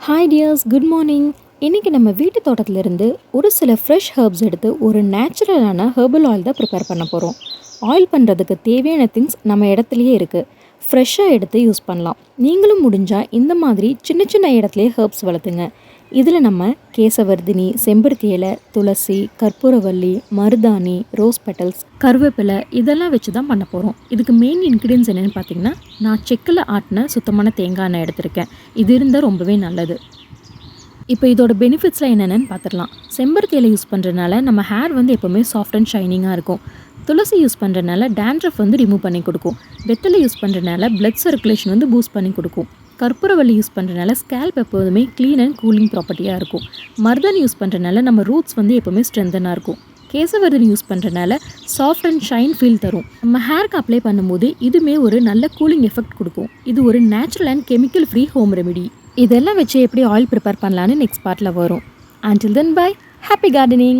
Hi tears, good morning. இன்றைக்கி நம்ம வீட்டு தோட்டத்திலிருந்து ஒரு சில ஃப்ரெஷ் ஹெர்ப்ஸ் எடுத்து ஒரு நேச்சுரலான ஹெர்பல் ஆயில் தான் ப்ரிப்பேர் பண்ண போகிறோம். ஆயில் பண்ணுறதுக்கு தேவையான திங்ஸ் நம்ம இடத்துலையே இருக்குது. ஃப்ரெஷ்ஷாக எடுத்து யூஸ் பண்ணலாம். நீங்களும் முடிஞ்சால் இந்த மாதிரி சின்ன சின்ன இடத்துலையே ஹெர்ப்ஸ் வளர்த்துங்க. இதில் நம்ம கேசவர்தினி, செம்பருத்தி இலை, துளசி, கற்பூரவள்ளி, மருதாணி, ரோஸ் பெட்டல்ஸ், கருவேப்பிலை இதெல்லாம் வச்சு தான் பண்ண போகிறோம். இதுக்கு மெயின் இன்க்ரீடியன்ஸ் என்னென்னு பார்த்தீங்கன்னா, நான் செக்கில் ஆட்டின சுத்தமான தேங்காய் எண்ணெய் எடுத்திருக்கேன். இது இருந்தால் ரொம்பவே நல்லது. இப்போ இதோட பெனிஃபிட்ஸ்லாம் என்னென்னு பார்த்துடலாம். செம்பருத்தி இலை யூஸ் பண்ணுறதுனால நம்ம ஹேர் எப்போவுமே சாஃப்ட் அண்ட் ஷைனிங்காக இருக்கும். துளசி யூஸ் பண்ணுறதுனால டேண்ட்ரஃப் ரிமூவ் பண்ணி கொடுக்கும். வெத்தலை யூஸ் பண்ணுறதுனால பிளட் சர்க்குலேஷன் பூஸ்ட் பண்ணி கொடுக்கும். கற்பூரவள்ளி யூஸ் பண்ணுறதுனால ஸ்கேல்ப் எப்போதுமே க்ளீன் அண்ட் கூலிங் ப்ராப்பர்ட்டியாக இருக்கும். மருதாணி யூஸ் பண்ணுறதுனால நம்ம ரூட்ஸ் எப்போவுமே ஸ்ட்ரென்தனாக இருக்கும். கேசவர்தினி யூஸ் பண்ணுறதுனால சாஃப்ட் அண்ட் ஷைன் ஃபீல் தரும். நம்ம ஹேருக்கு அப்ளை பண்ணும்போது இதுவுமே ஒரு நல்ல கூலிங் எஃபெக்ட் கொடுக்கும். இது ஒரு natural and chemical free home remedy. இதெல்லாம் வச்சு எப்படி ஆயில் ப்ரிப்பேர் பண்ணலான்னு நெக்ஸ்ட் பார்ட்டில் வரும். Until then, bye. Happy gardening.